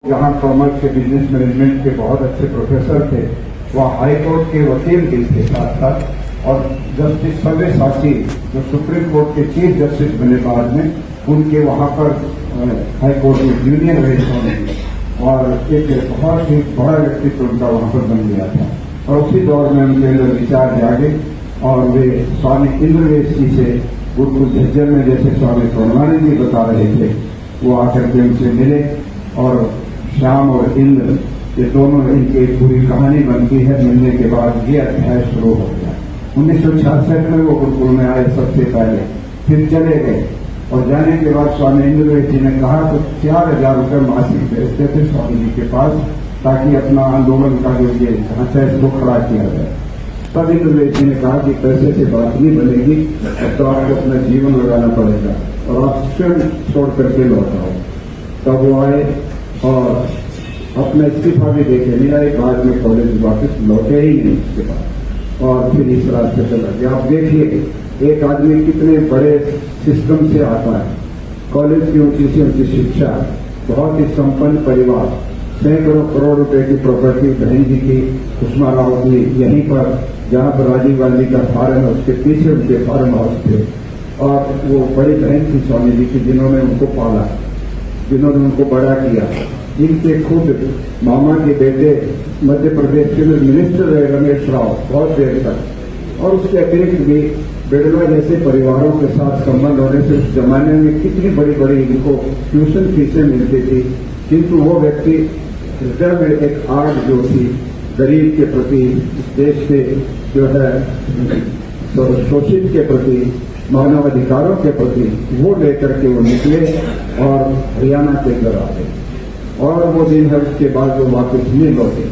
जहाँ कॉमर्स के business management के बहुत अच्छे प्रोफेसर थे, वह हाई कोर्ट के वकील भी थे साथ साथ। और जस्टिस सव्यसाची जो सुप्रीम कोर्ट के चीफ जस्टिस बने बाद में, उनके वहाँ पर हाई कोर्ट में जूनियर रहे स्वामी, और एक बहुत ही बड़ा व्यक्तित्व उनका वहाँ पर बन गया था। और उसी दौर में उनके अंदर विचार जागे और वे स्वामी इंद्रवेश जी से गुरुकुल झज्जर में, जैसे स्वामी प्रणवानंद जी बता रहे थे, वो आकर के उनसे मिले और श्याम और इंद्र ये दोनों, इनकी पूरी कहानी बनती है। मिलने के बाद ये अध्याय शुरू हो गया। 1966 में वो गुरुकुल में आए सबसे पहले, फिर चले गए और जाने के बाद स्वामी इंद्रवेश जी ने कहा तो 4000 रुपये मासिक भेजते थे स्वामी जी के पास, ताकि अपना आंदोलन का जो ये ढांचा है इसको खड़ा किया जाए। तब इंद्रवेश जी ने कहा कि पैसे से बात नहीं बनेगी, तो आपको अपना जीवन लगाना पड़ेगा और आप स्वयं छोड़ करके लौट आओ। तब वो आए और अपना इस्तीफा भी देखे नहीं आए, बाद में कॉलेज वापस लौटे ही नहीं उसके बाद, और फिर इस रास्ते चला गया। आप देखिए एक आदमी कितने बड़े सिस्टम से आता है, कॉलेज की ऊंची से ऊंची शिक्षा, बहुत ही संपन्न परिवार, सैकड़ों करोड़ रुपए की प्रॉपर्टी बहन जी की, सुषमा राव की, यहीं पर जहां पर राजीव गांधी का फार्म है उसके पीछे उनके फार्म हाउस थे। और वो बड़ी बहन थी स्वामी जी की, जिन्होंने उनको पाला, जिन्होंने उनको बड़ा किया। इनके खुद मामा के बेटे मध्य प्रदेश के मिनिस्टर रहे रमेश राव बहुत देर तक। और उसके अतिरिक्त भी बिड़ला जैसे परिवारों के साथ संबंध होने से उस जमाने में कितनी बड़ी बड़ी इनको ट्यूशन फीसें मिलती थी, किंतु वो व्यक्ति हृदय में एक आग जो थी गरीब के प्रति, इस देश के जो है शोषित के प्रति, मानव अधिकारों के प्रति, वो लेकर के वो निकले और हरियाणा के अंदर आ गए। और वो दिन है उसके बाद वो वापस नहीं लौटे।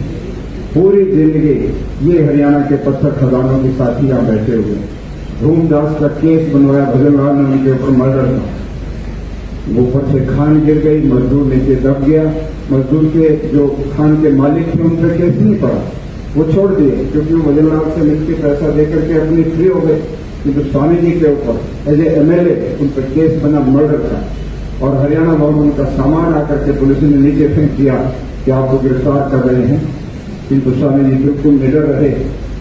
पूरी जिंदगी ये हरियाणा के पत्थर खदानों के साथ यहाँ बैठे हुए। धूमदास का केस बनवाया भजनलाल ने उनके ऊपर मर्डर का, वो ऊपर से खान गिर गई, मजदूर नीचे दब गया। मजदूर के जो खान के मालिक थे उन पर केस नहीं पड़ा, वो छोड़ दिए, क्योंकि वो भजनलाल से मिलकर पैसा देकर के अपनी फ्री हो गए। किंतु स्वामी जी के ऊपर एज ए MLA उन पर केस बना मर्डर का, और हरियाणा भवन उनका सामान आकर के पुलिस ने नीचे फेंक दिया कि आपको गिरफ्तार कर रहे हैं। किंतु स्वामी जी बिल्कुल निडर रहे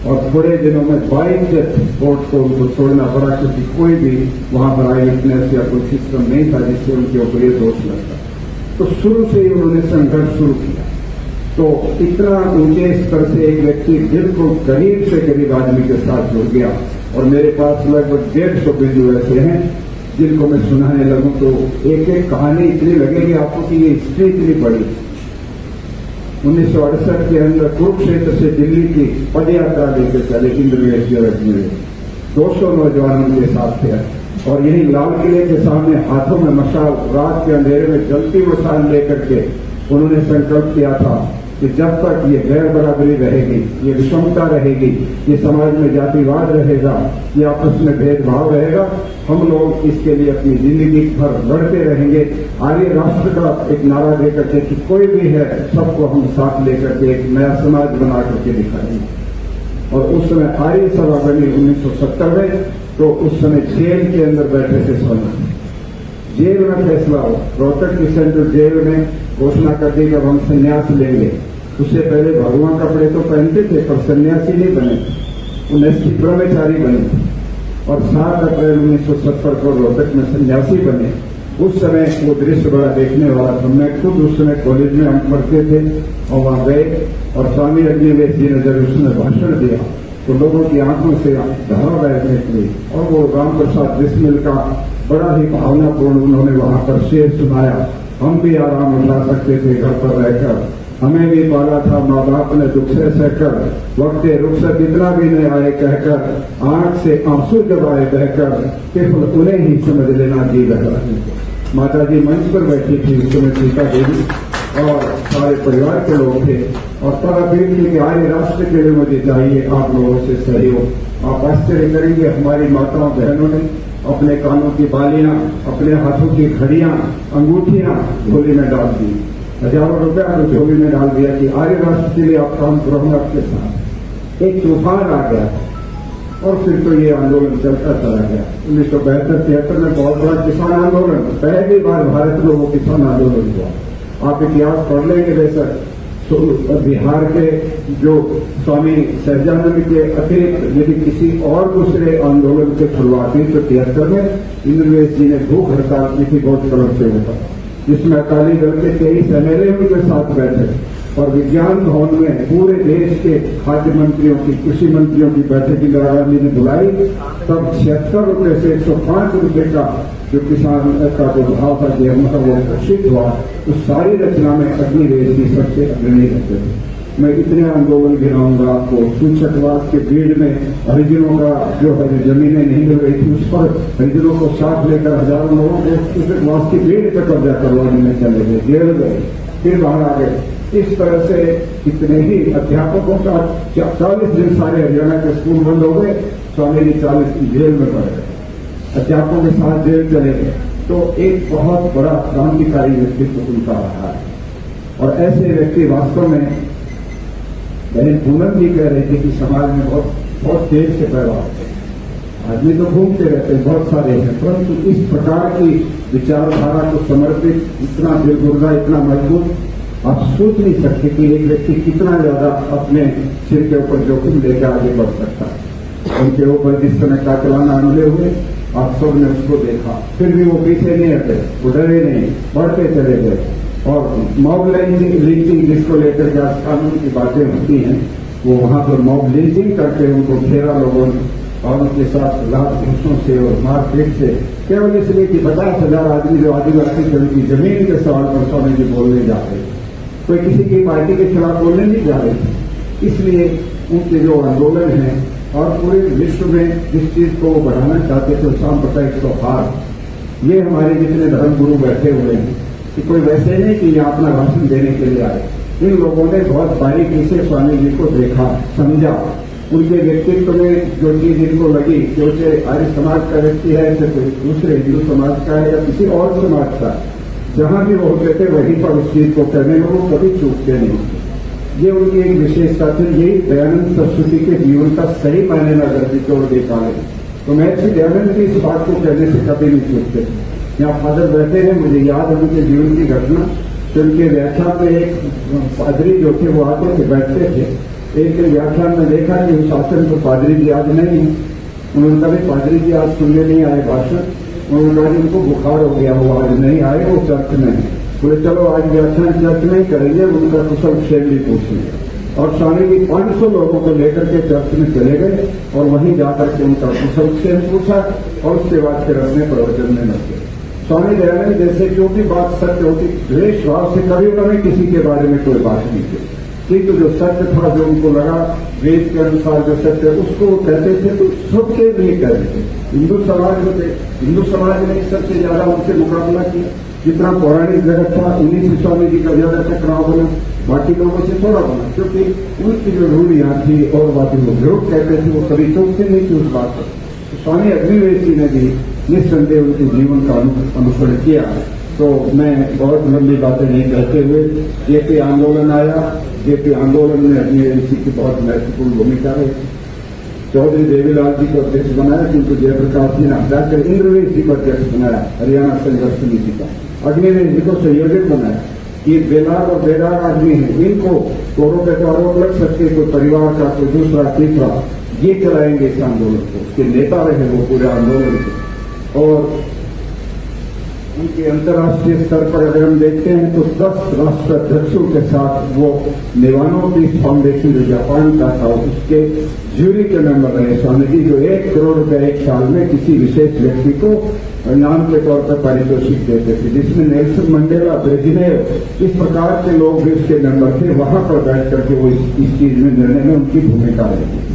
और थोड़े दिनों में 22 कोर्ट को उनको छोड़ना पड़ा, क्योंकि कोई भी वहां पर आई विटनेस या कोई सिस्टम नहीं था जिससे उनके ऊपर ये दोष लगता। तो शुरू से ही उन्होंने संघर्ष शुरू किया। तो इतना ऊंचे स्तर से एक व्यक्ति बिल्कुल गरीब से गरीब आदमी के साथ जुड़ गया। और मेरे पास लगभग 150 बिंदु ऐसे हैं जिनको मैं सुनाने लगूं तो एक एक कहानी इतनी लगेगी आपको कि ये हिस्ट्री इतनी बड़ी। 1968 के अंदर कुरुक्षेत्र से दिल्ली की पदयात्रा लेकर चले इंद्रवेश जी और अजमेर, 200 नौजवान उनके साथ थे। और यही लाल किले के सामने हाथों में मशाल, रात के अंधेरे में जलती मशाल लेकर के उन्होंने संकल्प किया था कि जब तक ये गैर बराबरी रहेगी, ये विषमता रहेगी, ये समाज में जातिवाद रहेगा, ये आपस में भेदभाव रहेगा, हम लोग इसके लिए अपनी जिंदगी भर लड़ते रहेंगे। आर्य राष्ट्र का एक नारा देकर के कि कोई भी है सबको हम साथ लेकर के एक नया समाज बना करके दिखाएंगे। और उस समय आर्य सभा बनी 1970 में, तो उस समय जेल के अंदर बैठे थे सोना, जेल में फैसला हो, रोहतक की सेंट्रल जेल में घोषणा कर दी कि अब हम संन्यास लेंगे। उससे पहले भगवान कपड़े तो पहनते थे पर सन्यासी नहीं बने, वो नैष्ठिक ब्रह्मचारी बने। और 7 अप्रैल 1970 को रोहतक में सन्यासी बने। उस समय वो दृश्य बड़ा देखने वाला था। मैं खुद उस समय कॉलेज में हम पढ़ते थे और वहां गए और स्वामी अग्निवेश जी ने जब उसने भाषण दिया तो लोगों की आंखों से धारा बहने लगी। और वो राम प्रसाद बिस्मिल का बड़ा ही भावनापूर्ण उन्होंने वहां पर शेर सुनाया, हम भी आराम उठा सकते थे घर पर रहकर, हमें भी पाला था माँ बाप ने दुख से सहकर, वक्त रुखसत इतना भी नहीं आए कहकर, आंख से आंसू जब आए बहकर, केवल उन्हें ही समझ लेना जी रहा। माता जी मंच पर बैठी थी उस समय, सीता देवी और सारे परिवार के लोग थे। और तब अपील की कि आर्य राष्ट्र के लिए मुझे चाहिए आप लोगों से सहयोग। आप आश्चर्य करेंगे, हमारी माताओं बहनों ने अपने कानों की बालियां, अपने हाथों की घड़ियां, अंगूठियां झोली में डाल दी, हजारों रुपया तो झोली में डाल दिया कि आर्य राष्ट्र के लिए आप काम करो आपके साथ। एक तूफान आ गया और फिर तो ये आंदोलन चलता चला गया। 1972-73 में बहुत बड़ा किसान आंदोलन, पहली बार भारत में वो किसान आंदोलन हुआ। आप इतिहास पढ़ लेंगे बेशक, तो बिहार के जो स्वामी सहजानंद के अतिरिक्त यदि किसी और दूसरे आंदोलन से शुरुआती तो 73 में इंद्रवेश जी ने भूख हड़ताल की थी बहुत कलम से होता, जिसमें अकाली दल के 23 MLA उनके साथ बैठे और विज्ञान भवन में पूरे देश के खाद्य मंत्रियों की, कृषि मंत्रियों की बैठक इंदिरा गांधी ने बुलाई। तब 76 रुपये से 105 रुपये का जो किसान का जो भाव था गेहूं का वो घोषित हुआ। तो सारी रचना में अग्निवेश की सबसे अग्रणी रहते थे। मैं इतने आंदोलन गिनाऊंगा आपको। सूचकवास के भीड़ में हरिजनों का जो है जमीनें नहीं मिल रही थी, उस पर हरिजनों को साथ लेकर हजारों लोगों को सूचकवास की भीड़ पर कब्जा करवाने में चले गए, जेल गए, फिर बाहर आ गए। इस तरह से कितने ही अध्यापकों का 40 दिन सारे हरियाणा के स्कूल बंद हो गए, स्वामी जी 40 दिन जेल में पड़ गए, अध्यापकों के साथ जेल चले गए। तो एक बहुत बड़ा क्रांतिकारी व्यक्तित्व उनका रहा है। और ऐसे व्यक्ति वास्तव में बहन पूनम जी कह रहे थे कि समाज में बहुत तेज से पैदा होते हैं, आदमी तो घूमते रहते हैं, बहुत सारे हैं, परंतु इस प्रकार की विचारधारा को समर्पित इतना दिलगुर्दा, इतना मजबूत, आप सोच नहीं सकते कि एक व्यक्ति कितना ज्यादा अपने सिर के ऊपर जोखिम लेकर आगे बढ़ सकता है। उनके ऊपर जिस समय कातलाना हमले हुए, आप सब ने उसको देखा, फिर भी वो पीछे नहीं हटे, वो डरे नहीं, बढ़ते चले गए। और मॉब लिंचिंग जिसको लेकर के आज कानून की बातें होती हैं, वो वहां पर मॉब लिंचिंग करके उनको घेरा लोगों ने और उनके साथ लाभ घूसों से और मारपीट से, केवल इसलिए कि 50,000 आदमी जो आदिवासी की जमीन के सवाल पर स्वामी जी बोलने जा रहे थे, कोई किसी की पार्टी के खिलाफ बोलने नहीं जा रहे थे। इसलिए उनके जो आंदोलन है और पूरे विश्व में जिस चीज को वो बढ़ाना चाहते थे, सांप्रदायिक सौहार्द, ये हमारे जितने धर्मगुरु बैठे हुए हैं कि कोई वैसे नहीं कि यहाँ अपना भाषण देने के लिए आए। इन लोगों ने बहुत बारीकी से स्वामी जी को देखा, समझा, उनके व्यक्तित्व में जो चीज इनको लगी कि उसे आर्य समाज का व्यक्ति है, चाहे कोई दूसरे हिंदू समाज का है या किसी और समाज का, जहां भी वो होते थे वहीं पर उस चीज को करने में वो कभी चूकते नहीं। ये उनकी एक विशेषता थी। यही दयानंद सरस्वती के जीवन का सही मायने में अगर निचोड़ निकाले तो महर्षि दयानंद की इस बात को कहने से कभी नहीं चूकते। यहाँ फादर बैठे हैं, मुझे याद है उनके जीवन की घटना। तो उनके व्याख्यान में एक पादरी जो थे वो आते थे, बैठते थे। एक व्याख्यान में देखा कि उस शासन को पादरी जी आज नहीं है। उन्होंने कहा पादरी जी आज सुनने नहीं आए भाषण। उन्होंने कहा उनको बुखार हो गया, वो आज नहीं आए, वो चर्च में है। बोले चलो आज व्याख्यान चर्च में ही करेंगे, उनका कुशल क्षेम भी पूछेंगे। और स्वामी जी 500 लोगों को लेकर के चर्च में चले गए और वहीं जाकर के उनका कुशल क्षेम पूछा और उसके बाद फिर अपने प्रवचन में लगे। स्वामी दयानंद जैसे जो भी बात सत्य होती, द्वेष भाव से कभी उन्होंने किसी के बारे में कोई बात नहीं की, किंतु जो सत्य था, जो उनको लगा वेद के अनुसार जो सत्य उसको वो कहते थे, तो सबके लिए कहते थे। हिंदू समाज में थे, हिंदू समाज ने सबसे ज्यादा उनसे मुकाबला किया। जितना पौराणिक जगत था उन्हीं से स्वामी जी का ज्यादा टकराव बना, बाकी लोगों से थोड़ा बना, क्योंकि उनकी जो रूढ़ियां थी और बाकी लोग विरोध कहते थे, वो कभी चौकते नहीं थी उस बात पर। तो स्वामी अग्निवेश जी ने भी निस्संदेह उनके जीवन का अनुसरण किया। तो मैं बहुत लंबी बातें नहीं कहते हुए, जेपी आंदोलन आया। जेपी आंदोलन में अग्निवेश जी की बहुत महत्वपूर्ण भूमिका है। चौधरी देवीलाल जी को अध्यक्ष बनाया, किंतु जयप्रकाश जी ने हटाकर इंद्रवेश जी को अध्यक्ष बनाया हरियाणा संघर्ष समिति का। अग्निवेश जी को संयोजक बनाया। ये बेलाग और बेदाग आदमी है, इनको चोरों पे तो आरोप लग सकते, कोई परिवार का, कोई दूसरा तीसरा, ये चलाएंगे इस आंदोलन को। उसके नेता रहे वो पूरे आंदोलन के। और उनके अंतर्राष्ट्रीय स्तर पर अगर हम देखते हैं तो 10 राष्ट्र अध्यक्षों के साथ वो निवानो पीस फाउंडेशन जो जापान का था उसके ज्यूरी के मेंबर रहे स्वामी जी, जो 1 करोड़ रुपए एक साल में किसी विशेष व्यक्ति को इनाम के तौर पर पारितोषिक देते थे, जिसमें नेल्सन मंडेला, ब्रेजिनेव, इस प्रकार के लोग भी उसके मेंबर थे। वहां पर बैठ करके वो इस चीज में निर्णय में उनकी भूमिका रही।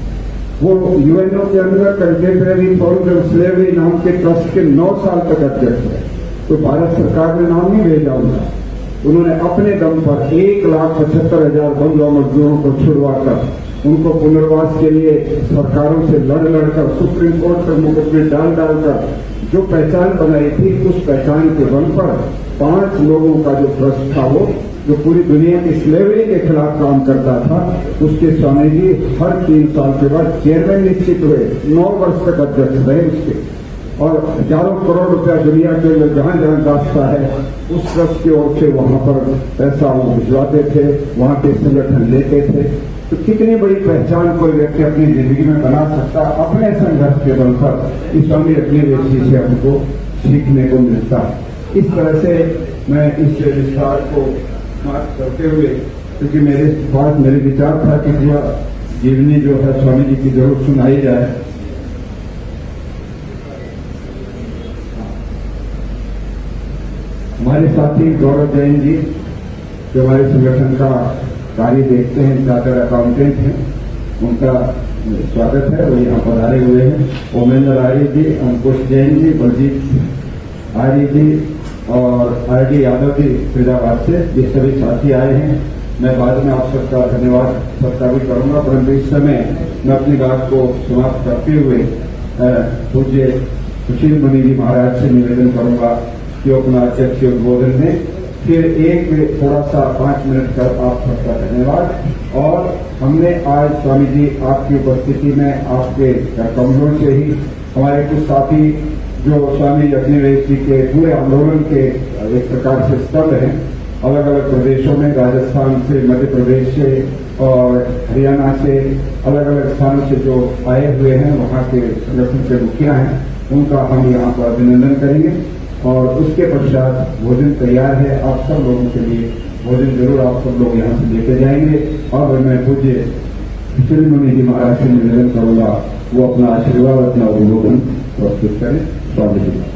वो यूएनओ के अंदर कंटेम्परेरी फॉर स्लेवरी नाम के ट्रस्ट के 9 साल तक अध्यक्ष रहे। तो भारत सरकार ने नाम नहीं भेजा उनका, उन्होंने अपने दम पर 1,75,000 बंधुआ मजदूरों को छुड़वाकर उनको पुनर्वास के लिए सरकारों से लड़कर सुप्रीम कोर्ट पर मुकदमे डालकर जो पहचान बनाई थी, उस पहचान के बल पर 5 लोगों का जो ट्रस्ट था, वो जो पूरी दुनिया की स्लेवरी के खिलाफ काम करता था, उसके स्वामी जी हर 3 साल के बाद चेयरमैन निश्चित हुए। 9 वर्ष तक अध्यक्ष रहे उसके। और हजारों करोड़ रुपया दुनिया के में जहां जहां रास्ता है उस ट्रस्ट की ओर से वहां पर पैसा वो भिजवाते थे, वहां के संगठन लेते थे। तो कितनी बड़ी पहचान कोई व्यक्ति अपनी जिंदगी में बना सकता, अपने संघर्ष के बल पर इस स्वामी अग्निवेश जी से हमको सीखने को मिलता। इस तरह से मैं इस विस्तार को समाप्त करते हुए, क्योंकि मेरे विचार था कि पूरा जीवनी जो है स्वामी जी की जरूर सुनाई जाए। हमारे साथी गौरव जैन जी जो हमारे संगठन का कार्य देखते हैं, चार्टर्ड अकाउंटेंट हैं, उनका स्वागत है, वो यहाँ पधारे हुए हैं। ओमेंद्र आर्य जी, अंकुश जैन जी, बलजीत आर्य जी और आर.डी. यादव जी फरीदाबाद से, ये सभी साथी आए हैं। मैं बाद में आप सबका धन्यवाद सबका भी करूंगा, परंतु इस समय मैं अपनी बात को समाप्त करते हुए पूज्य सुशील मुनि जी महाराज से निवेदन करूंगा कि अपना अध्यक्ष उद्बोधन में फिर एक थोड़ा सा 5 मिनट का आप सबका धन्यवाद। और हमने आज स्वामी जी आपकी उपस्थिति में आपके कमजोर से ही हमारे कुछ साथी जो स्वामी अग्निवेश जी के पूरे आंदोलन के एक प्रकार से स्तंभ हैं, अलग अलग प्रदेशों में, राजस्थान से, मध्य प्रदेश से और हरियाणा से, अलग अलग स्थानों से जो आए हुए हैं, वहां के संगठन के मुखिया हैं, उनका हम यहाँ पर अभिनंदन करेंगे। और उसके पश्चात भोजन तैयार है, आप सब लोगों के लिए भोजन जरूर आप सब लोग यहाँ से लेके जाएंगे। और मैं पूज्य सुशील मुनि जी महाराज से निवेदन करूंगा वो अपना आशीर्वाद, अपना उद्बोधन प्रस्तुत करें। स्वामी जी।